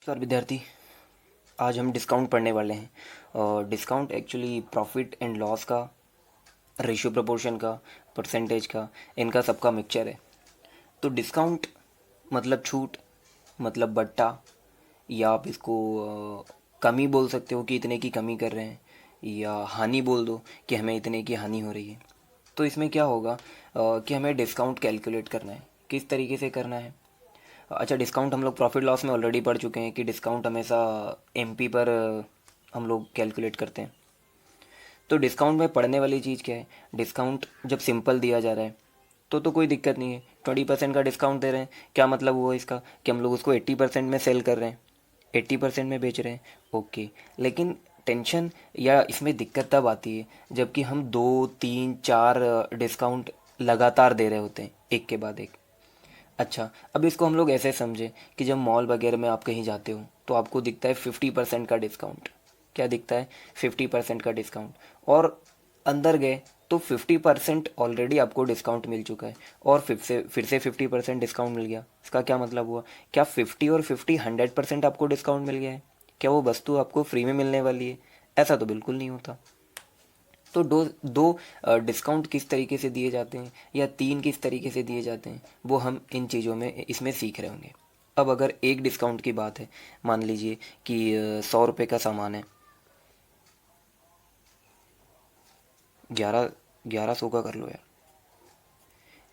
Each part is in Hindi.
नमस्कार विद्यार्थी। आज हम डिस्काउंट पढ़ने वाले हैं और discount actually profit and loss का, रेशियो प्रपोर्शन का, परसेंटेज का, इनका सबका मिक्सचर है। तो डिस्काउंट मतलब छूट, मतलब बट्टा, या आप इसको कमी बोल सकते हो कि इतने की कमी कर रहे हैं, या हानि बोल दो कि हमें इतने की हानि हो रही है। तो इसमें क्या होगा कि हमें डिस्काउंट कैलकुलेट करना है। किस तरीके से करना है? अच्छा, डिस्काउंट हम लोग प्रॉफिट लॉस में ऑलरेडी पढ़ चुके हैं कि डिस्काउंट हमेशा एमपी पर हम लोग कैलकुलेट करते हैं। तो डिस्काउंट में पढ़ने वाली चीज़ क्या है? डिस्काउंट जब सिंपल दिया जा रहा है तो कोई दिक्कत नहीं है। 20% का डिस्काउंट दे रहे हैं, क्या मतलब हुआ इसका कि हम लोग उसको 80% में सेल कर रहे हैं, 80% में बेच रहे हैं। ओके, लेकिन टेंशन या इसमें दिक्कत तब आती है जबकि हम 2 3 4 डिस्काउंट लगातार दे रहे होते हैं, एक के बाद एक। अच्छा, अब इसको हम लोग ऐसे समझें कि जब मॉल वगैरह में आप कहीं जाते हो तो आपको दिखता है 50% का डिस्काउंट। क्या दिखता है? 50% का डिस्काउंट। और अंदर गए तो 50% ऑलरेडी आपको डिस्काउंट मिल चुका है, और फिर से 50% डिस्काउंट मिल गया। इसका क्या मतलब हुआ? क्या 50 और 50 100% आपको डिस्काउंट मिल गया है? क्या वो वस्तु आपको फ्री में मिलने वाली है? ऐसा तो बिल्कुल नहीं होता। तो दो दो डिस्काउंट किस तरीके से दिए जाते हैं या तीन किस तरीके से दिए जाते हैं, वो हम इन चीज़ों में इसमें सीख रहे होंगे। अब अगर एक डिस्काउंट की बात है, मान लीजिए कि 100 रुपये का सामान है, 1100 का कर लो यार।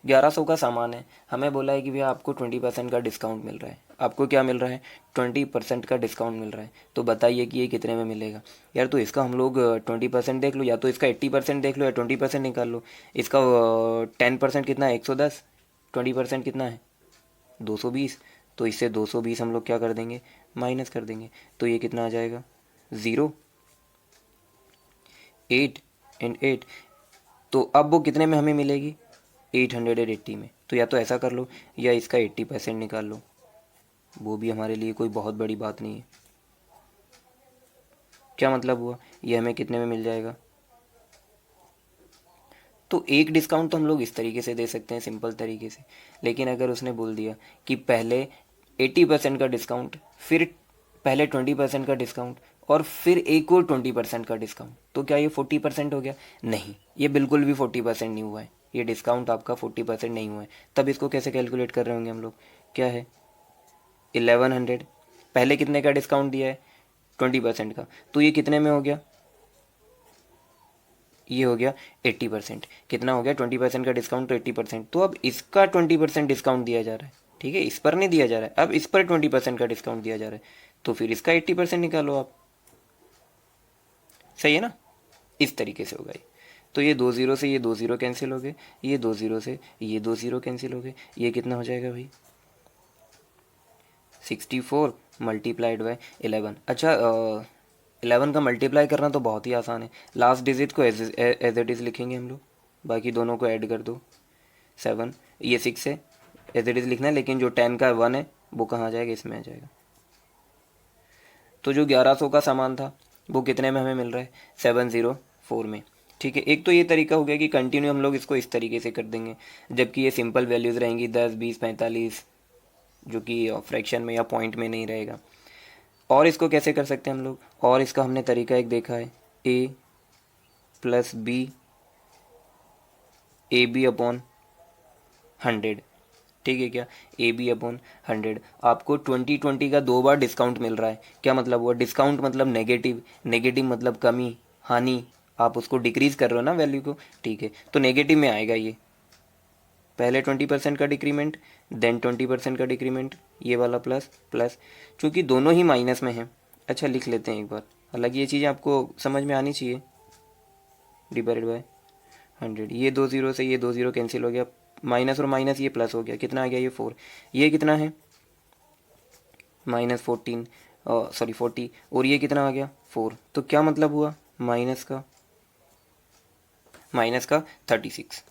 1100 का सामान है, हमें बोला है कि भैया आपको 20% का डिस्काउंट मिल रहा है। आपको क्या मिल रहा है? 20% का डिस्काउंट मिल रहा है। तो बताइए कि ये कितने में मिलेगा? यार तो इसका हम लोग 20% देख लो, या तो इसका 80% देख लो, या 20% निकाल लो। इसका 10% कितना है? 110। 20% कितना है? 220। तो इससे 220 हम लोग क्या कर देंगे? माइनस कर देंगे। तो ये कितना आ जाएगा? ज़ीरो। 8 एंड 8। तो अब वो कितने में हमें मिलेगी? 880 में। तो या तो ऐसा कर लो, या इसका 80% निकाल लो। वो भी हमारे लिए कोई बहुत बड़ी बात नहीं है। क्या मतलब हुआ? ये हमें कितने में मिल जाएगा? तो एक डिस्काउंट तो हम लोग इस तरीके से दे सकते हैं, सिंपल तरीके से। लेकिन अगर उसने बोल दिया कि पहले 80% का डिस्काउंट, फिर पहले 20% का डिस्काउंट, और फिर एक और 20% का डिस्काउंट, तो क्या ये 40% हो गया? नहीं, ये बिल्कुल भी 40% नहीं हुआ है। ये डिस्काउंट आपका 40% नहीं हुआ है। तब इसको कैसे कैलकुलेट कर रहे होंगे हम लोग? क्या है? 1100। पहले कितने का डिस्काउंट दिया है? 20% का। तो ये कितने में हो गया? ये हो गया 80%। कितना हो गया? 20% का डिस्काउंट तो 80%। तो अब इसका 20% डिस्काउंट दिया जा रहा है, ठीक है, इस पर नहीं दिया जा रहा है, अब इस पर 20% का डिस्काउंट दिया जा रहा है। तो फिर इसका 80% निकालो आप। सही है ना? इस तरीके से होगा ये। तो ये 2 जीरो से ये 2 जीरो कैंसिल हो गए, ये 2 जीरो से ये 2 जीरो कैंसिल हो गए। ये कितना हो जाएगा भाई? 64 मल्टीप्लाइड बाई 11। अच्छा, 11 का मल्टीप्लाई करना तो बहुत ही आसान है। लास्ट डिजिट को एज इट इज़ लिखेंगे हम लोग, बाकी दोनों को ऐड कर दो। 7, ये 6 है, एज इट इज़ लिखना है, लेकिन जो 10 का 1 है वो कहाँ आ जाएगा? इसमें आ जाएगा। तो जो 1100 का सामान था वो कितने में हमें मिल रहा है? 704 में। ठीक है, एक तो ये तरीका हो गया कि कंटिन्यू हम लोग इसको इस तरीके से कर देंगे, जबकि ये सिंपल वैल्यूज़ रहेंगी 10 20 45, जो कि फ्रैक्शन में या पॉइंट में नहीं रहेगा। और इसको कैसे कर सकते हैं हम लोग? और इसका हमने तरीका एक देखा है, A plus B, A B upon 100। ठीक है क्या? A B upon 100। आपको 2020 का 2 बार डिस्काउंट मिल रहा है। क्या मतलब हुआ? डिस्काउंट मतलब नेगेटिव, नेगेटिव मतलब कमी, हानि। आप उसको डिक्रीज कर रहे हो ना वैल्यू को, ठीक है, तो नेगेटिव में आएगा ये। पहले 20% का डिक्रीमेंट, देन 20% का डिक्रीमेंट, ये वाला प्लस प्लस, चूँकि दोनों ही माइनस में हैं। अच्छा, लिख लेते हैं एक बार। हालांकि ये चीज़ें आपको समझ में आनी चाहिए। Divided by 100। ये 2 जीरो से ये 2 जीरो कैंसिल हो गया, माइनस और माइनस ये प्लस हो गया, कितना आ गया? ये 4। ये कितना है? -14, सॉरी 40। और ये कितना आ गया? 4। तो क्या मतलब हुआ? माइनस का 36।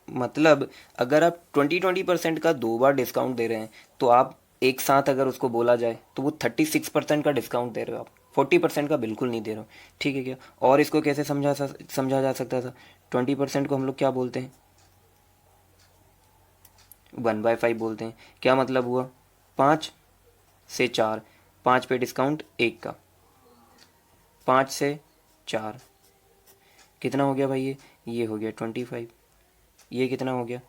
मतलब अगर आप 20% का 2 बार डिस्काउंट दे रहे हैं, तो आप एक साथ अगर उसको बोला जाए तो वो 36% का डिस्काउंट दे रहे हो आप, 40% का बिल्कुल नहीं दे रहे हो। ठीक है क्या? और इसको कैसे समझा जा सकता था? 20% को हम लोग क्या बोलते हैं? 1/5 बोलते हैं। क्या मतलब हुआ? 5। से 4, 5 पे डिस्काउंट 1 का, 5 से 4 कितना हो गया भाई? ये हो गया 25। ये कितना हो गया?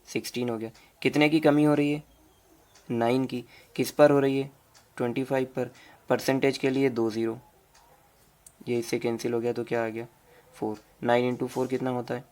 16 हो गया। कितने की कमी हो रही है? 9 की। किस पर हो रही है? 25 पर। परसेंटेज के लिए 2 ज़ीरो, ये इससे कैंसिल हो गया तो क्या आ गया? 4। 9 इंटू 4 कितना होता है?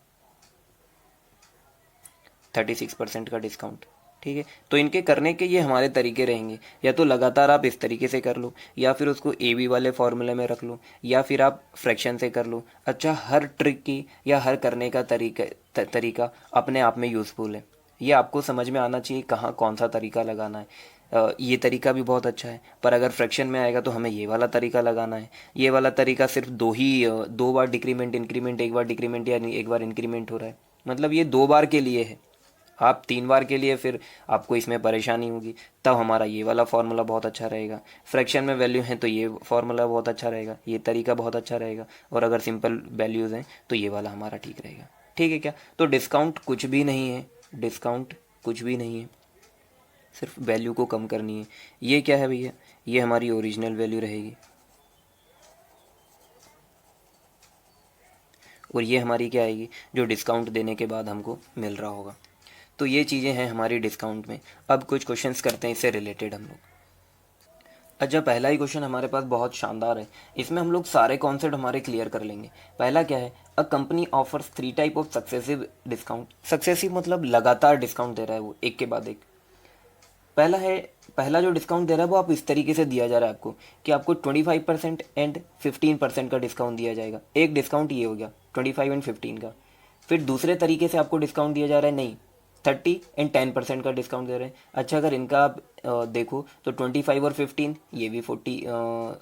36% का डिस्काउंट। ठीक है, तो इनके करने के ये हमारे तरीके रहेंगे। या तो लगातार आप इस तरीके से कर लो, या फिर उसको ए बी वाले फॉर्मूले में रख लो, या फिर आप फ्रैक्शन से कर लो। अच्छा, हर ट्रिक की या हर करने का तरीका अपने आप में यूज़फुल है। ये आपको समझ में आना चाहिए कहाँ कौन सा तरीका लगाना है। ये तरीका भी बहुत अच्छा है, पर अगर फ्रैक्शन में आएगा तो हमें ये वाला तरीका लगाना है। ये वाला तरीका सिर्फ दो बार डिक्रीमेंट इंक्रीमेंट, एक बार डिक्रीमेंट या एक बार इंक्रीमेंट हो रहा है, मतलब ये 2 बार के लिए है। आप 3 बार के लिए फिर आपको इसमें परेशानी होगी। तब हमारा ये वाला फार्मूला बहुत अच्छा रहेगा। फ्रैक्शन में वैल्यू है तो ये फार्मूला बहुत अच्छा रहेगा, ये तरीका बहुत अच्छा रहेगा। और अगर सिंपल वैल्यूज़ हैं तो ये वाला हमारा ठीक रहेगा। ठीक है क्या? तो डिस्काउंट कुछ भी नहीं है, डिस्काउंट कुछ भी नहीं है, सिर्फ वैल्यू को कम करनी है। ये क्या है भैया? ये हमारी ओरिजिनल वैल्यू रहेगी, और ये हमारी क्या आएगी? जो डिस्काउंट देने के बाद हमको मिल रहा होगा। तो ये चीज़ें हैं हमारी डिस्काउंट में। अब कुछ क्वेश्चंस करते हैं इससे रिलेटेड हम लोग। अच्छा, पहला ही क्वेश्चन हमारे पास बहुत शानदार है। इसमें हम लोग सारे कॉन्सेप्ट हमारे क्लियर कर लेंगे। पहला क्या है? A company offers 3 type of successive discount. Successive मतलब लगातार डिस्काउंट दे रहा है वो, एक के बाद एक। पहला है, पहला जो डिस्काउंट दे रहा है वो आप इस तरीके से दिया जा रहा है आपको, कि आपको 25% एंड 15% का डिस्काउंट दिया जाएगा। एक डिस्काउंट ये हो गया 25 एंड 15 का। फिर दूसरे तरीके से आपको डिस्काउंट दिया जा रहा है, नहीं, 30 एंड 10% का डिस्काउंट दे रहे हैं। अच्छा, अगर इनका आप देखो तो 25 और 15 ये भी 40,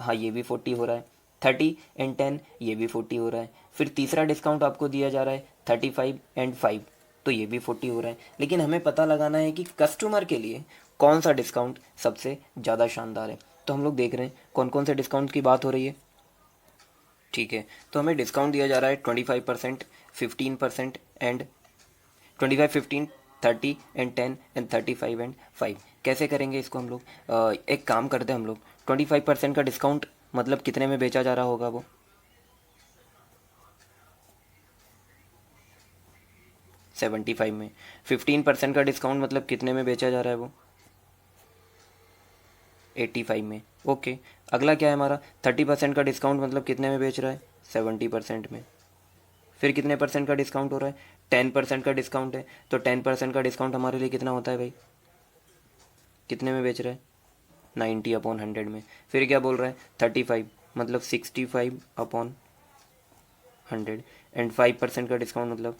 हाँ ये भी 40 हो रहा है। 30 एंड 10 ये भी 40 हो रहा है। फिर तीसरा डिस्काउंट आपको दिया जा रहा है 35 एंड 5, तो ये भी 40 हो रहा है। लेकिन हमें पता लगाना है कि कस्टमर के लिए कौन सा डिस्काउंट सबसे ज़्यादा शानदार है। तो हम लोग देख रहे हैं कौन कौन से डिस्काउंट की बात हो रही है। ठीक है, तो हमें डिस्काउंट दिया जा रहा है 25%, 15% एंड 25, 15, 30 एंड 10 एंड 35 एंड 5। कैसे करेंगे इसको हम लोग? एक काम करते हैं हम लोग, 25% का डिस्काउंट मतलब कितने में बेचा जा रहा होगा वो? 75 में। 15% का डिस्काउंट मतलब कितने में बेचा जा रहा है वो? 85 में। ओके, अगला क्या है हमारा? 30% का डिस्काउंट मतलब कितने में बेच रहा है? 70% में। फिर कितने परसेंट का डिस्काउंट हो रहा है? 10% का डिस्काउंट है, तो 10% का डिस्काउंट हमारे लिए कितना होता है भाई? कितने में बेच रहा है? 90/100 में। फिर क्या बोल रहा है? 35 मतलब 65/100, एंड 5% का डिस्काउंट मतलब।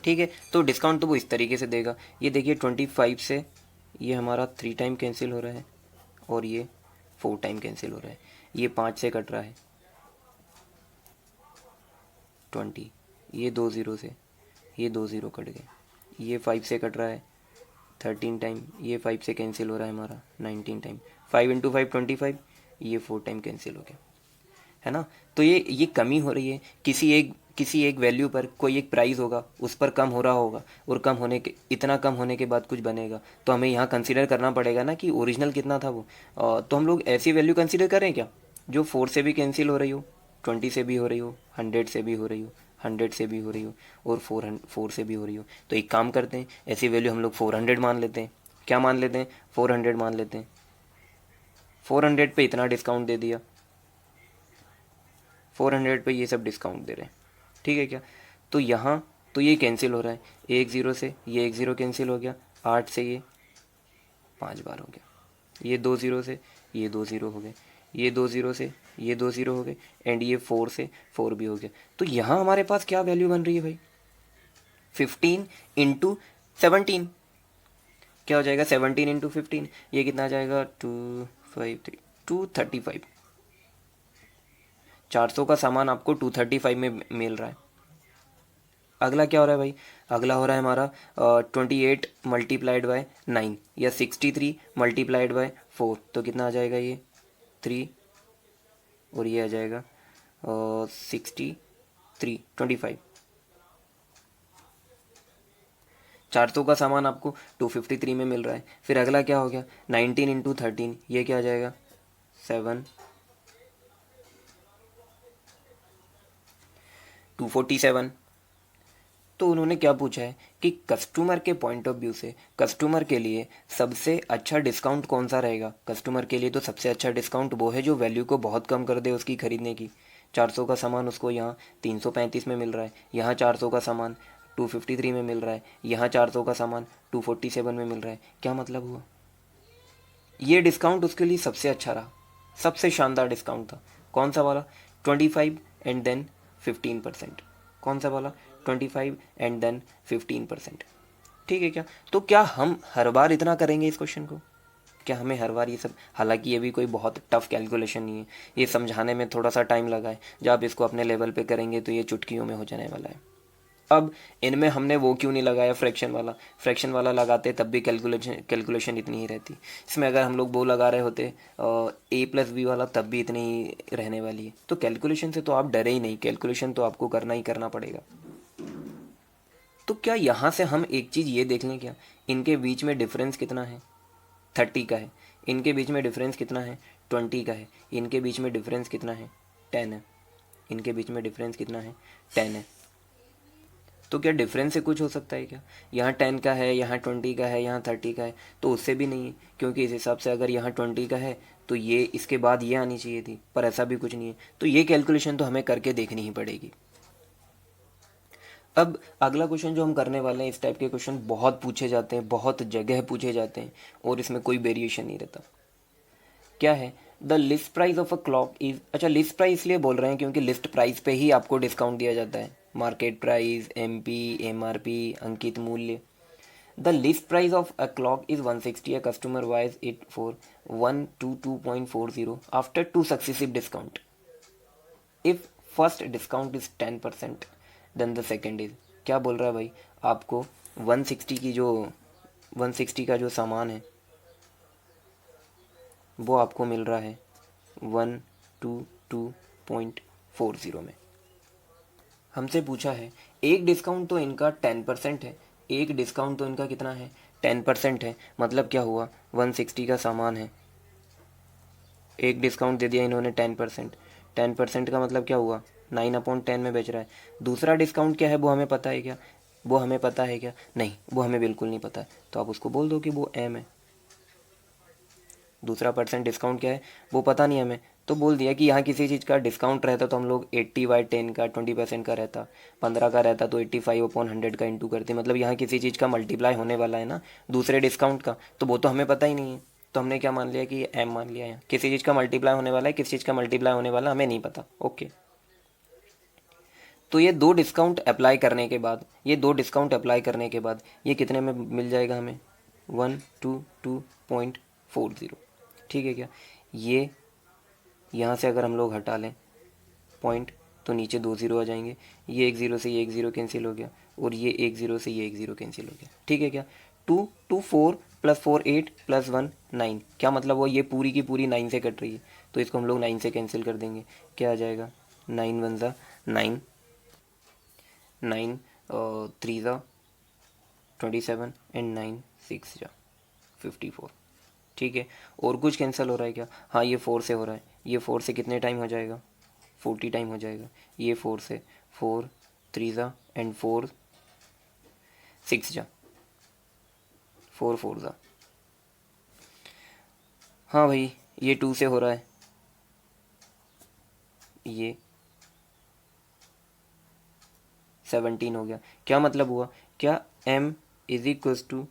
ठीक है, तो डिस्काउंट तो वो इस तरीके से देगा। ये देखिए 25 से ये हमारा 3 टाइम कैंसिल हो रहा है, और ये 4 टाइम कैंसिल हो रहा है। ये 5 से कट रहा है 20, ये 2 ज़ीरो से, ये 2 ज़ीरो कट गए। ये 5 से कट रहा है 13 टाइम, ये 5 से कैंसिल हो रहा है हमारा 19 टाइम। 5 इंटू 5 25, ये 4 टाइम कैंसिल हो गया, है ना? तो ये कमी हो रही है। किसी एक वैल्यू पर कोई एक प्राइस होगा, उस पर कम हो रहा होगा, और कम होने के, इतना कम होने के बाद कुछ बनेगा, तो हमें यहाँ कंसीडर करना पड़ेगा ना कि ओरिजिनल कितना था वो। तो हम लोग ऐसी वैल्यू कंसीडर करें क्या जो 4 से भी कैंसिल हो रही हो, 20 से भी हो रही हो, 100 से भी हो रही हो, 100 से भी हो रही हो, और 4 से भी हो रही हो। तो एक काम करते हैं, ऐसी वैल्यू हम लोग 400 मान लेते हैं। क्या मान लेते हैं? 400 मान लेते हैं। 400 पे इतना डिस्काउंट दे दिया, 400 पे ये सब डिस्काउंट दे रहे हैं। ठीक है क्या? तो यहाँ तो ये कैंसिल हो रहा है, एक ज़ीरो से ये एक ज़ीरो कैंसिल हो गया, 8 से ये 5 बार हो गया, ये 2 ज़ीरो से ये 2 ज़ीरो हो गए, ये 2 ज़ीरो से ये 2 ज़ीरो हो गए, एंड ये 4 से 4 भी हो गया। तो यहाँ हमारे पास क्या वैल्यू बन रही है भाई? 15 इंटू 17। क्या हो जाएगा? 17 इंटू 15, ये कितना आ जाएगा? 253, 235। 400 का सामान आपको 235 में मिल रहा है। अगला क्या हो रहा है भाई? अगला हो रहा है हमारा 28 मल्टीप्लाइड बाय 9, या 63 मल्टीप्लाइड बाय 4, तो कितना आ जाएगा? ये 3, और ये आ जाएगा 63, 25। 400 का सामान आपको 253 में मिल रहा है। फिर अगला क्या हो गया, 19 × 13, ये क्या आ जाएगा, 7, 247। तो उन्होंने क्या पूछा है कि कस्टमर के पॉइंट ऑफ व्यू से, कस्टमर के लिए सबसे अच्छा डिस्काउंट कौन सा रहेगा। कस्टमर के लिए तो सबसे अच्छा डिस्काउंट वो है जो वैल्यू को बहुत कम कर दे उसकी खरीदने की। 400 का सामान उसको यहाँ 335 में मिल रहा है, यहाँ 400 का सामान 253 में मिल रहा है, यहाँ 400 का सामान 247 में मिल रहा है। क्या मतलब हुआ, ये डिस्काउंट उसके लिए सबसे अच्छा रहा, सबसे शानदार डिस्काउंट था। कौन सा वाला, 25 एंड देन 15%। कौन सा वाला, 25 एंड देन 15%। ठीक है क्या। तो क्या हम हर बार इतना करेंगे इस क्वेश्चन को, क्या हमें हर बार ये सब, हालांकि ये भी कोई बहुत टफ कैलकुलेशन नहीं है, ये समझाने में थोड़ा सा टाइम लगा है, जब आप इसको अपने लेवल पे करेंगे तो ये चुटकियों में हो जाने वाला है। अब इनमें हमने वो क्यों नहीं लगाया फ्रैक्शन वाला, फ्रैक्शन वाला लगाते तब भी कैलकुलेशन इतनी ही रहती। इसमें अगर हम लोग वो लगा रहे होते A+B वाला, तब भी इतनी ही रहने वाली है। तो कैलकुलेशन से तो आप डरे ही नहीं, कैलकुलेशन तो आपको करना ही करना पड़ेगा। तो क्या यहाँ से हम एक चीज़ ये देख लें, क्या इनके बीच में डिफरेंस कितना है, 30 का है। इनके बीच में डिफरेंस कितना है, 20 का है। इनके बीच में डिफरेंस कितना है, 10 है। इनके बीच में डिफरेंस कितना है, 10 है। तो क्या डिफरेंस से कुछ हो सकता है क्या, यहाँ 10 का है, यहाँ 20 का है, यहाँ 30 का है, तो उससे भी नहीं है। क्योंकि इस हिसाब से अगर यहाँ 20 का है तो ये इसके बाद ये आनी चाहिए थी, पर ऐसा भी कुछ नहीं है। तो ये कैलकुलेशन तो हमें करके देखनी ही पड़ेगी। अब अगला क्वेश्चन जो हम करने वाले हैं, इस टाइप के क्वेश्चन बहुत पूछे जाते हैं, बहुत जगह पूछे जाते हैं, और इसमें कोई वेरिएशन नहीं रहता। क्या है, the list price of a clock is, अच्छा लिस्ट प्राइस इसलिए बोल रहे हैं क्योंकि लिस्ट प्राइस पे ही आपको डिस्काउंट दिया जाता है, मार्केट प्राइस, MP, MRP, अंकित मूल्य। The list price of a clock is 160, a customer buys it for 122.40 after 2 successive discount. If first discount is 10%, then the second is, क्या बोल रहा है भाई, आपको 160 की जो 160 का जो सामान है वो आपको मिल रहा है 122.40 में। हमसे पूछा है एक डिस्काउंट तो इनका 10% है, एक डिस्काउंट तो इनका कितना है, 10% है। मतलब क्या हुआ, 160 का सामान है, एक डिस्काउंट दे दिया इन्होंने 10%। 10% का मतलब क्या हुआ, 9/10 में बेच रहा है। दूसरा डिस्काउंट क्या है वो हमें पता है क्या, वो हमें पता है क्या, नहीं वो हमें बिल्कुल नहीं पता है। तो आप उसको बोल दो कि वो M है। दूसरा परसेंट डिस्काउंट क्या है वो पता नहीं हमें, तो बोल दिया कि यहाँ किसी चीज़ का डिस्काउंट रहता तो हम लोग 80/10 का 20% का रहता, 15 का रहता तो 85/100 का इंटू करते। मतलब यहाँ किसी चीज़ का मल्टीप्लाई होने वाला है ना दूसरे डिस्काउंट का, तो वो तो हमें पता ही नहीं है। तो हमने क्या मान लिया कि ये M मान लिया, यहाँ किसी चीज़ का मल्टीप्लाई होने वाला है, किस चीज़ का मल्टीप्लाई होने वाला हमें नहीं पता। ओके, तो ये दो डिस्काउंट अप्लाई करने के बाद, ये दो डिस्काउंट अप्लाई करने के बाद ये कितने में मिल जाएगा हमें, 122.40। ठीक है क्या। ये यहाँ से अगर हम लोग हटा लें पॉइंट तो नीचे 2 ज़ीरो आ जाएंगे, ये एक ज़ीरो से ये एक ज़ीरो कैंसिल हो गया, और ये एक ज़ीरो से ये एक ज़ीरो कैंसिल हो गया। ठीक है क्या। 2 2 4 +4 8 +1 9, क्या मतलब वो ये पूरी की पूरी 9 से कट रही है, तो इसको हम लोग 9 से कैंसिल कर देंगे। क्या आ जाएगा, 9 1 ज़ा 9, 9 3 ज़ा 27 एंड 9 6 ज़ा 54। ठीक है। और कुछ कैंसिल हो रहा है क्या, हाँ ये 4 से हो रहा है, ये 4 से कितने टाइम हो जाएगा, 40 टाइम हो जाएगा। ये 4 से 4 3 ज़ा एंड 4 6 जा 4 4 ज़ा, हाँ भाई ये 2 से हो रहा है, ये 17 हो गया। क्या मतलब हुआ, क्या M इज इक्वल्स टू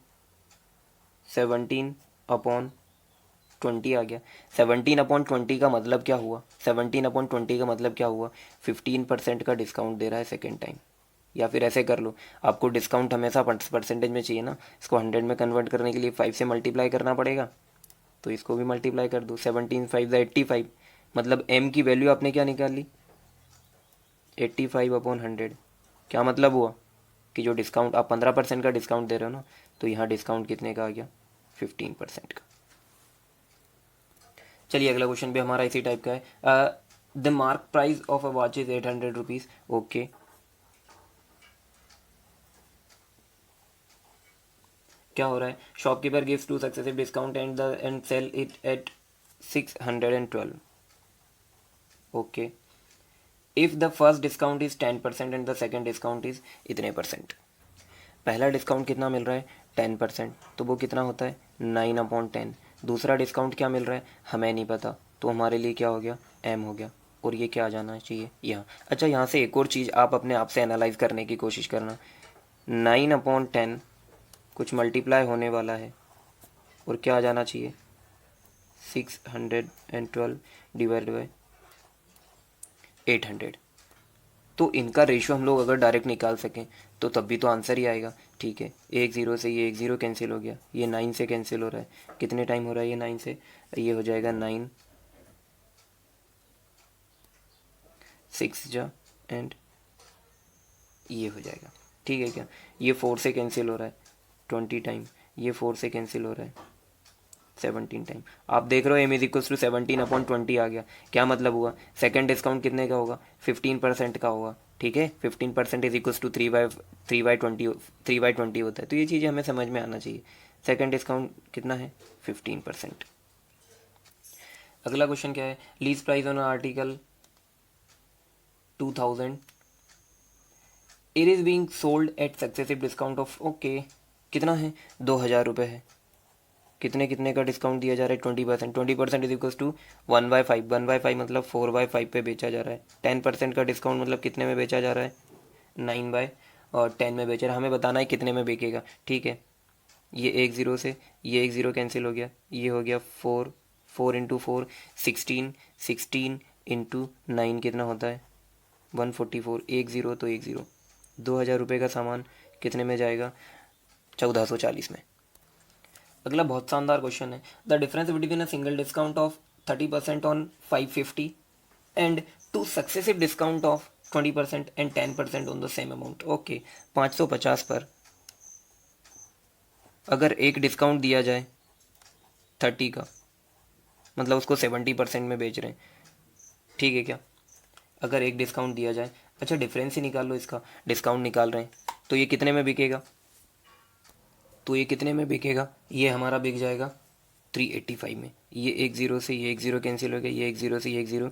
17/20 आ गया। 17/20 का मतलब क्या हुआ, 17/20 का मतलब क्या हुआ, 15% का डिस्काउंट दे रहा है सेकेंड टाइम। या फिर ऐसे कर लो, आपको डिस्काउंट हमेशा परसेंटेज में चाहिए ना, इसको 100 में कन्वर्ट करने के लिए 5 से मल्टीप्लाई करना पड़ेगा, तो इसको भी मल्टीप्लाई कर दो। 17 5 ज़ा 85, मतलब M की वैल्यू आपने क्या निकाल ली, 85/100। क्या मतलब हुआ कि जो डिस्काउंट आप 15% का डिस्काउंट दे रहे हो ना, तो यहाँ डिस्काउंट कितने का आ गया, 15% का। चलिए अगला क्वेश्चन भी हमारा इसी टाइप का है। The mark price of a watch is 800 rupees. Okay, क्या हो रहा है, shopkeeper gives 2 successive discount and sell it at 612. Okay, if the first discount is 10% and the second discount is इतने परसेंट. पहला डिस्काउंट कितना मिल रहा है, 10%, तो वो कितना होता है 9/10. दूसरा डिस्काउंट क्या मिल रहा है हमें नहीं पता, तो हमारे लिए क्या हो गया, m हो गया. और ये क्या आ जाना चाहिए यहाँ. अच्छा, यहाँ से एक और चीज़ आप अपने आप से एनालाइज करने की कोशिश करना. 9/10 कुछ मल्टीप्लाई होने वाला है और क्या आ जाना चाहिए 612 डिवाइड बाई 800. तो इनका रेशियो हम लोग अगर डायरेक्ट निकाल सकें तो तब भी तो आंसर ही आएगा. ठीक है, एक ज़ीरो से ये एक ज़ीरो कैंसिल हो गया, ये 9 से कैंसिल हो रहा है. कितने टाइम हो रहा है ये 9 से, ये हो जाएगा 9 6 जा एंड ये हो जाएगा. ठीक है क्या, ये 4 से कैंसिल हो रहा है 20 टाइम, ये 4 से कैंसिल हो रहा है 17 टाइम. आप देख रहे हो m इज इक्वल्स टू 17/20 आ गया. क्या मतलब हुआ, सेकंड डिस्काउंट कितने का होगा 15% का होगा. ठीक है, 15% इज इक्वल्स टू 3/20 होता है. तो ये चीज़ें हमें समझ में आना चाहिए. सेकंड डिस्काउंट कितना है 15%. अगला क्वेश्चन क्या है, lease price on article 2000, it is being sold at successive discount of. Okay, कितना है 2,000 रुपये है. कितने कितने का डिस्काउंट दिया जा रहा है 20%. 20% इज इक्वल्स टू 1/5. 1/5 मतलब 4/5 पे बेचा जा रहा है. 10% का डिस्काउंट मतलब कितने में बेचा जा रहा है 9/10 में बेच रहा है. हमें बताना है कितने में बिकेगा. ठीक है, ये एक ज़ीरो से ये एक ज़ीरो कैंसिल हो गया, ये हो गया 4. 4 इंटू 4 16. 16 इंटू 9 कितना होता है 144. एक ज़ीरो तो एक ज़ीरो. 2,000 रुपये का सामान कितने में जाएगा 1440 में. अगला बहुत शानदार क्वेश्चन है, the difference between a single discount of 30% on 550 and to successive discount of 20% and 10% on the same amount. Okay, 550 पर अगर एक डिस्काउंट दिया जाए 30 का, मतलब उसको 70% में बेच रहे हैं. ठीक है क्या, अगर एक डिस्काउंट दिया जाए, अच्छा डिफरेंस ही निकाल लो इसका, डिस्काउंट निकाल रहे हैं तो ये कितने में बिकेगा, तो ये कितने में बिकेगा, ये हमारा बिक जाएगा 385 में. ये एक ज़ीरो से ये एक ज़ीरो कैंसिल हो गया, ये एक ज़ीरो से ये एक ज़ीरो.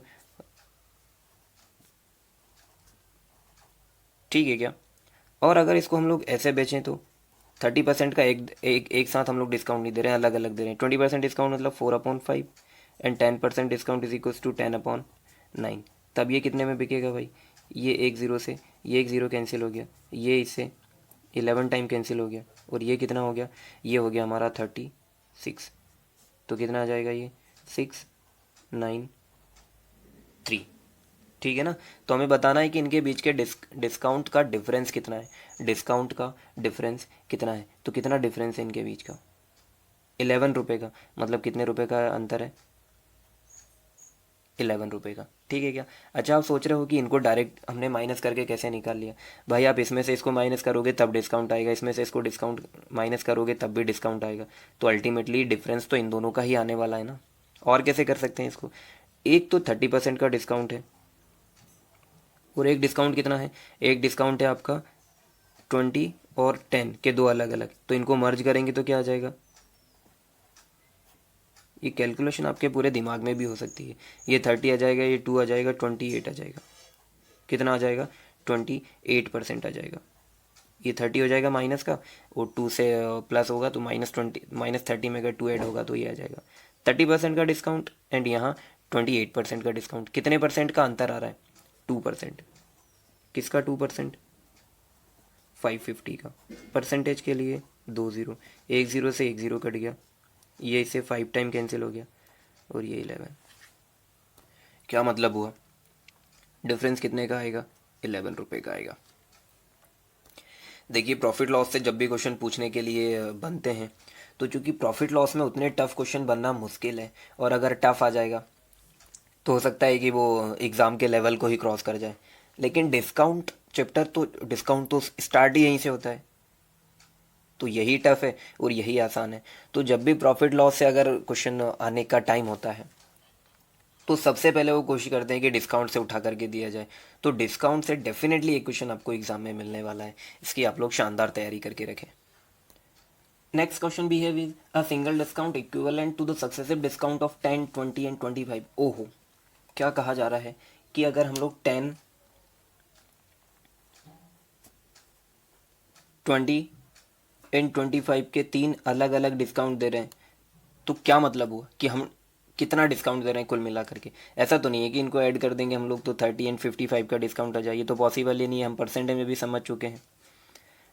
ठीक है क्या, और अगर इसको हम लोग ऐसे बेचें तो 30% का एक साथ हम लोग डिस्काउंट नहीं दे रहे हैं, अलग अलग दे रहे हैं. 20% डिस्काउंट मतलब 4/5 and 10% discount is equals to 10/9. तब ये कितने में बिकेगा भाई, ये एक ज़ीरो से ये एक ज़ीरो कैंसिल हो गया, ये इससे 11 टाइम कैंसिल हो गया, और ये कितना हो गया, ये हो गया हमारा 36. तो कितना आ जाएगा ये 693. ठीक है ना. तो हमें बताना है कि इनके बीच के डिस्काउंट का डिफरेंस कितना है, डिस्काउंट का डिफरेंस कितना है. तो कितना डिफरेंस है इनके बीच का 11 रुपये का, मतलब कितने रुपए का अंतर है 11 रुपये का. ठीक है क्या. अच्छा, आप सोच रहे हो कि इनको डायरेक्ट हमने माइनस करके कैसे निकाल लिया. भाई आप इसमें से इसको माइनस करोगे तब डिस्काउंट आएगा, इसमें से इसको डिस्काउंट माइनस करोगे तब भी डिस्काउंट आएगा. तो अल्टीमेटली डिफरेंस तो इन दोनों का ही आने वाला है ना. और कैसे कर सकते हैं इसको, एक तो 30% का डिस्काउंट है और एक डिस्काउंट कितना है, एक डिस्काउंट है आपका 20 और 10 के दो अलग अलग. तो इनको मर्ज करेंगे तो क्या आ जाएगा, ये कैलकुलेशन आपके पूरे दिमाग में भी हो सकती है. ये 30 आ जाएगा, ये 2 आ जाएगा, 28 आ जाएगा. कितना आ जाएगा 28% आ जाएगा. ये 30 हो जाएगा माइनस का, और 2 से प्लस होगा तो -30 में अगर 2 ऐड होगा तो ये आ जाएगा 30% का डिस्काउंट. एंड यहाँ 28% का डिस्काउंट. कितने परसेंट का अंतर आ रहा है 2%. किसका 2%, 550 का. परसेंटेज के लिए 2 ज़ीरो, एक ज़ीरो से एक ज़ीरो कट गया, ये इससे 5 टाइम कैंसिल हो गया, और ये 11. क्या मतलब हुआ, डिफरेंस कितने का आएगा 11 रुपये का आएगा. देखिए, प्रॉफिट लॉस से जब भी क्वेश्चन पूछने के लिए बनते हैं तो चूंकि प्रॉफिट लॉस में उतने टफ क्वेश्चन बनना मुश्किल है, और अगर टफ आ जाएगा तो हो सकता है कि वो एग्ज़ाम के लेवल को ही क्रॉस कर जाए. लेकिन डिस्काउंट चैप्टर तो डिस्काउंट तो स्टार्ट ही यहीं से होता है, तो यही टफ है और यही आसान है. तो जब भी प्रॉफिट लॉस से अगर क्वेश्चन आने का टाइम होता है तो सबसे पहले वो कोशिश करते हैं कि डिस्काउंट से उठा करके दिया जाए. तो डिस्काउंट से डेफिनेटली एक क्वेश्चन आपको एग्जाम में मिलने वाला है, इसकी आप लोग शानदार तैयारी करके रखें. नेक्स्ट क्वेश्चन भी है with a single discount equivalent to the successive discount of 10, 20 and 25। ओहो, क्या कहा जा रहा है कि अगर हम लोग 10, 20 एंड 25 के तीन अलग अलग डिस्काउंट दे रहे हैं, तो क्या मतलब हुआ कि हम कितना डिस्काउंट दे रहे हैं कुल मिला करके। ऐसा तो नहीं है कि इनको ऐड कर देंगे हम लोग तो 30 एंड 55 का डिस्काउंट आ जाए, ये तो पॉसिबल ही नहीं है। हम परसेंटेज में भी समझ चुके हैं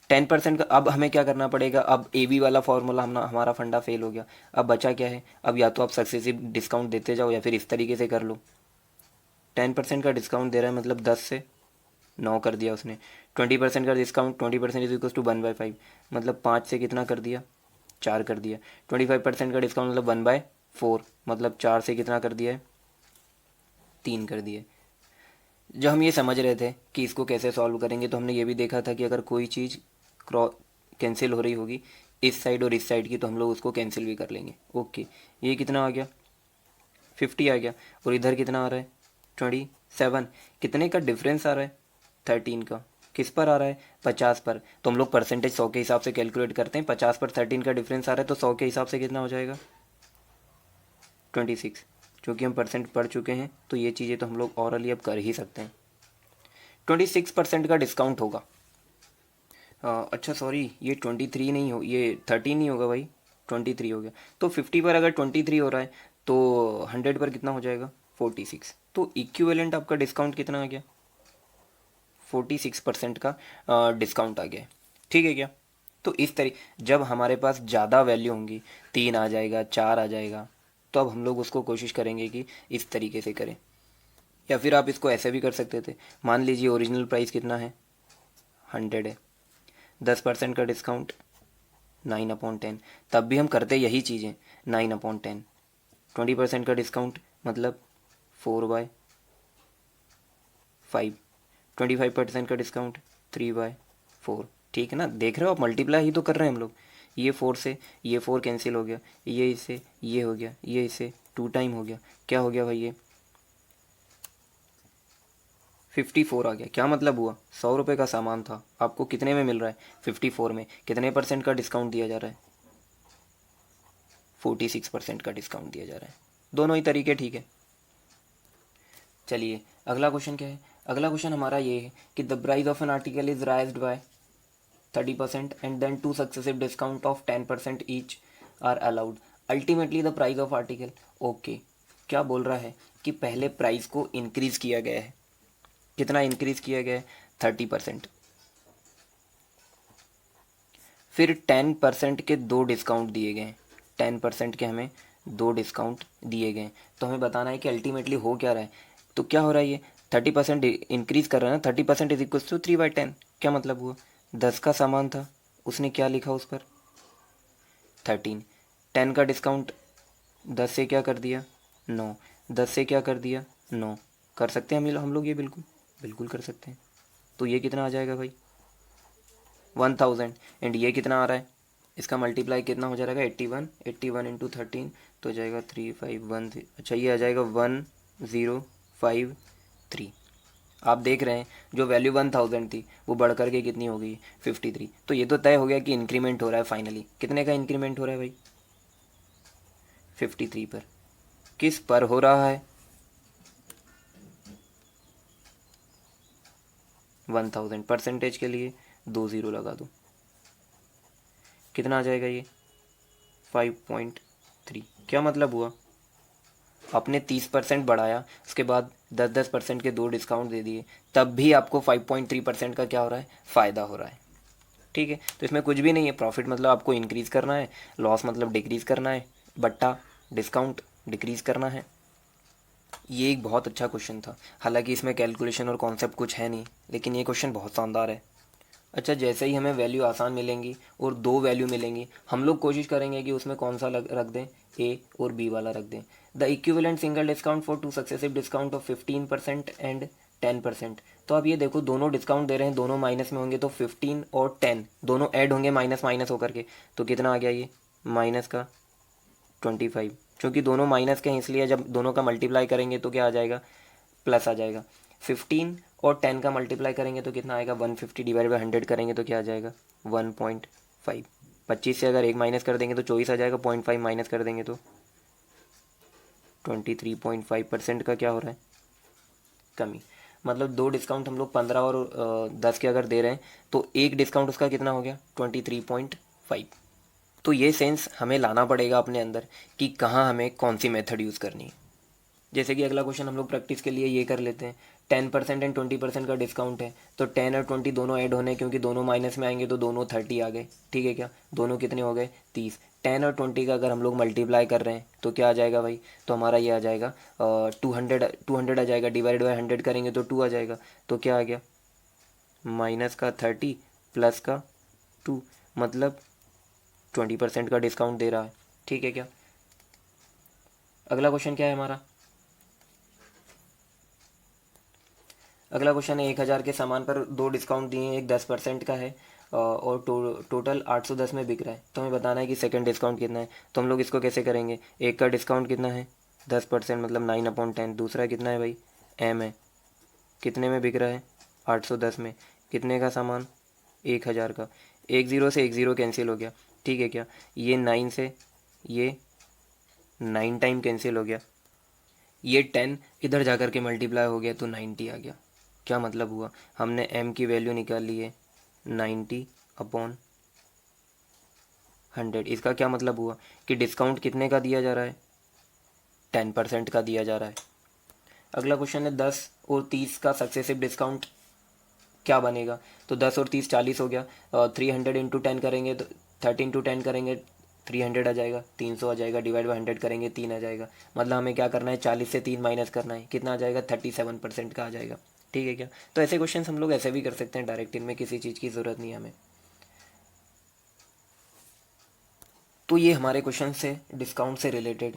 10% का। अब हमें क्या करना पड़ेगा, अब ए बी वाला फॉर्मूला हमारा फंडा फेल हो गया। अब बचा क्या है, अब या तो आप सक्सेसिव डिस्काउंट देते जाओ या फिर इस तरीके से कर लो। 10% का डिस्काउंट दे रहा है मतलब 10 से 9 कर दिया उसने। 20% का डिस्काउंट, 20% इज इक्वल टू 1/5, मतलब 5 से कितना कर दिया, 4 कर दिया। 25% का डिस्काउंट मतलब 1/4, मतलब 4 से कितना कर दिया है, 3 कर दिया। जब हम ये समझ रहे थे कि इसको कैसे सॉल्व करेंगे, तो हमने ये भी देखा था कि अगर कोई चीज़ क्रॉस कैंसिल हो रही होगी इस साइड और इस साइड की, तो हम लोग उसको कैंसिल भी कर लेंगे। ओके, ये कितना आ गया, 50 आ गया। और इधर कितना आ रहा है, 27। कितने का डिफरेंस आ रहा है, 13 का। किस पर आ रहा है, 50 पर। तो हम लोग परसेंटेज 100 के हिसाब से कैलकुलेट करते हैं। 50 पर 13 का डिफरेंस आ रहा है, तो 100 के हिसाब से कितना हो जाएगा, 26। क्योंकि हम परसेंट पढ़ चुके हैं तो ये चीज़ें तो हम लोग औरली अब कर ही सकते हैं। 26% का डिस्काउंट होगा। अच्छा सॉरी, ये 23 नहीं हो, ये 13 नहीं होगा भाई, 23 हो गया। तो 50 पर अगर 23 हो रहा है तो 100 पर कितना हो जाएगा, 46। तो इक्विवेलेंट आपका डिस्काउंट कितना आ गया, 46% का डिस्काउंट आ गया है। ठीक है क्या। तो इस तरीके जब हमारे पास ज़्यादा वैल्यू होंगी, 3 आ जाएगा, 4 आ जाएगा, तो अब हम लोग उसको कोशिश करेंगे कि इस तरीके से करें। या फिर आप इसको ऐसे भी कर सकते थे। मान लीजिए ओरिजिनल प्राइस कितना है, 100 है, 10% का डिस्काउंट 9/10, तब भी हम करते यही चीज़ें, 9/10। 20% का डिस्काउंट मतलब 4/5। 25% का डिस्काउंट 3/4। ठीक है ना, देख रहे हो आप, मल्टीप्लाई ही तो कर रहे हैं हम लोग। ये 4 से ये 4 कैंसिल हो गया, ये इससे ये हो गया, ये इससे 2 टाइम हो गया। क्या हो गया भाई, ये 54 आ गया। क्या मतलब हुआ, 100 रुपये का सामान था, आपको कितने में मिल रहा है, 54 में। कितने परसेंट का डिस्काउंट दिया जा रहा है, 46% का डिस्काउंट दिया जा रहा है। दोनों ही तरीके ठीक है। चलिए अगला क्वेश्चन क्या है। अगला क्वेश्चन हमारा ये है कि the price of an article is raised by 30% and then two successive discount of 10% each are allowed, ultimately the price of article. Okay, क्या बोल रहा है कि पहले प्राइस को इंक्रीज किया गया है। कितना इंक्रीज किया गया है, 30%। फिर 10% के दो डिस्काउंट दिए गए हैं, 10% के हमें दो डिस्काउंट दिए गए हैं। तो हमें बताना है कि अल्टीमेटली हो क्या रहा है। तो क्या हो रहा है, ये 30% इंक्रीज कर रहा है ना, 30% इज इक्वल टू 3/10। क्या मतलब हुआ, 10 का सामान था, उसने क्या लिखा उस पर, 13। 10 का डिस्काउंट, 10 से क्या कर दिया, 9। 10 से क्या कर दिया, 9। कर सकते हैं हम लोग ये, बिल्कुल बिल्कुल कर सकते हैं। तो ये कितना आ जाएगा भाई, 1000। एंड ये कितना आ रहा है, इसका मल्टीप्लाई कितना हो जाएगा, 81। 81 इंटू 13 तो हो जाएगा 3510। अच्छा ये आ जाएगा 1053। आप देख रहे हैं जो वैल्यू 1000 थी वो बढ़ करके कितनी हो गई, 53। तो ये तो तय हो गया कि इंक्रीमेंट हो रहा है फाइनली। कितने का इंक्रीमेंट हो रहा है भाई, 53 पर। किस पर हो रहा है, 1000। परसेंटेज के लिए 2 ज़ीरो लगा दो, कितना आ जाएगा ये, 5.3। क्या मतलब हुआ, आपने 30% बढ़ाया, उसके बाद 10% के दो डिस्काउंट दे दिए, तब भी आपको 5.3% का क्या हो रहा है, फ़ायदा हो रहा है। ठीक है, तो इसमें कुछ भी नहीं है। प्रॉफिट मतलब आपको इंक्रीज़ करना है, लॉस मतलब डिक्रीज़ करना है, बट्टा डिस्काउंट डिक्रीज़ करना है। ये एक बहुत अच्छा क्वेश्चन था। हालांकि इसमें कैलकुलेशन और कॉन्सेप्ट कुछ है नहीं, लेकिन ये क्वेश्चन बहुत शानदार है। अच्छा, जैसे ही हमें वैल्यू आसान मिलेंगी और दो वैल्यू मिलेंगी, हम लोग कोशिश करेंगे कि उसमें कौन सा रख दें, ए और बी वाला रख दें। The equivalent single discount for to successive discount of 15% and 10%। तो अब ये देखो, दोनों डिस्काउंट दे रहे हैं, दोनों माइनस में होंगे, तो 15 और 10 दोनों ऐड होंगे माइनस माइनस होकर के। तो कितना आ गया ये, माइनस का 25। क्योंकि दोनों माइनस के हैं इसलिए जब दोनों का मल्टीप्लाई करेंगे तो क्या आ जाएगा, प्लस आ जाएगा। 15 और 10 का मल्टीप्लाई करेंगे तो कितना आएगा, 150 डिवाइड बाई 100 करेंगे तो क्या आ जाएगा, 1.5। 25 से अगर 1 माइनस कर देंगे तो 24 आ जाएगा, 0.5 माइनस कर देंगे तो 23.5% का क्या हो रहा है, कमी। मतलब दो डिस्काउंट हम लोग 15 और 10 के अगर दे रहे हैं तो एक डिस्काउंट उसका कितना हो गया, 23.5। तो ये सेंस हमें लाना पड़ेगा अपने अंदर कि कहाँ हमें कौन सी मेथड यूज़ करनी है। जैसे कि अगला क्वेश्चन हम लोग प्रैक्टिस के लिए ये कर लेते हैं, 10% एंड 20% का डिस्काउंट है, तो 10 और 20 दोनों ऐड होने, क्योंकि दोनों माइनस में आएंगे तो दोनों 30 आ गए, ठीक है क्या, दोनों कितने हो गए, 30। 10 और 20 का अगर हम लोग मल्टीप्लाई कर रहे हैं तो क्या आ जाएगा भाई, तो हमारा ये आ जाएगा 200 आ जाएगा, डिवाइड बाई 100 करेंगे तो 2 आ जाएगा, तो क्या आ गया, माइनस का 30 प्लस का 2, मतलब 20% का डिस्काउंट दे रहा है, ठीक है क्या। अगला क्वेश्चन क्या है हमारा, अगला क्वेश्चन है 1,000 के सामान पर दो डिस्काउंट दिए हैं, एक 10% का है और टोटल 810 में बिक रहा है, तो हमें बताना है कि सेकंड डिस्काउंट कितना है। तो हम लोग इसको कैसे करेंगे, एक का डिस्काउंट कितना है, 10%, मतलब 9/10, दूसरा कितना है भाई, एम है, कितने में बिक रहा है, 810 में, कितने का सामान, 1,000 का, एक ज़ीरो से एक ज़ीरो कैंसिल हो गया, ठीक है क्या, ये 9 से ये 9 टाइम कैंसिल हो गया, ये 10 इधर जा कर के मल्टीप्लाई हो गया तो 90 आ गया। क्या मतलब हुआ, हमने m की वैल्यू निकाल ली है 90/100। इसका क्या मतलब हुआ कि डिस्काउंट कितने का दिया जा रहा है, 10% का दिया जा रहा है। अगला क्वेश्चन है 10 और 30 का सक्सेसिव डिस्काउंट क्या बनेगा, तो 10 और 30 40 हो गया, 300 × 10 करेंगे तो 13 × 10 करेंगे 300 आ जाएगा, 300 आ जाएगा, डिवाइड बाई 100 करेंगे 3 आ जाएगा, मतलब हमें क्या करना है, 40 से 3 माइनस करना है, कितना आ जाएगा, 37% का आ जाएगा, ठीक है क्या। तो ऐसे क्वेश्चन हम लोग ऐसे भी कर सकते हैं डायरेक्ट, इनमें किसी चीज़ की ज़रूरत नहीं है हमें। तो ये हमारे क्वेश्चन से डिस्काउंट से रिलेटेड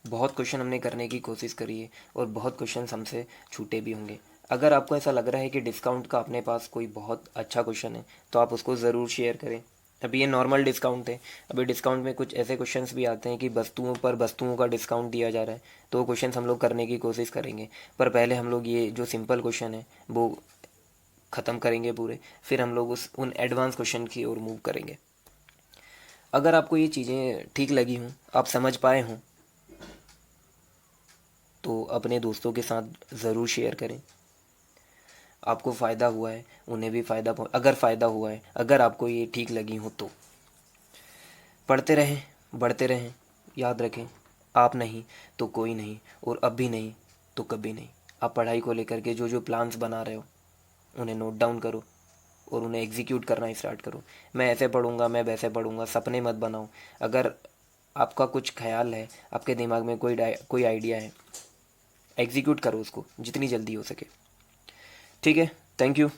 बहुत क्वेश्चन हमने करने की कोशिश करी है और बहुत क्वेश्चन हमसे छूटे भी होंगे। अगर आपको ऐसा लग रहा है कि डिस्काउंट का अपने पास कोई बहुत अच्छा क्वेश्चन है तो आप उसको ज़रूर शेयर करें। अभी ये नॉर्मल डिस्काउंट है, अभी डिस्काउंट में कुछ ऐसे क्वेश्चंस भी आते हैं कि वस्तुओं पर वस्तुओं का डिस्काउंट दिया जा रहा है, तो वो क्वेश्चन हम लोग करने की कोशिश करेंगे। पर पहले हम लोग ये जो सिंपल क्वेश्चन है वो ख़त्म करेंगे पूरे, फिर हम लोग उस उन एडवांस क्वेश्चन की ओर मूव करेंगे। अगर आपको ये चीज़ें ठीक लगी हों, आप समझ पाए हों, तो अपने दोस्तों के साथ ज़रूर शेयर करें। आपको फ़ायदा हुआ है उन्हें भी अगर फ़ायदा हुआ है, अगर आपको ये ठीक लगी हो तो पढ़ते रहें, बढ़ते रहें। याद रखें, आप नहीं तो कोई नहीं, और अब भी नहीं तो कभी नहीं। आप पढ़ाई को लेकर के जो जो प्लान्स बना रहे हो उन्हें नोट डाउन करो और उन्हें एग्जीक्यूट करना स्टार्ट करो। मैं ऐसे पढ़ूंगा, मैं वैसे पढ़ूंगा, सपने मत बनाओ। अगर आपका कुछ ख्याल है, आपके दिमाग में कोई आइडिया है, एग्जीक्यूट करो उसको जितनी जल्दी हो सके, ठीक है। Thank you.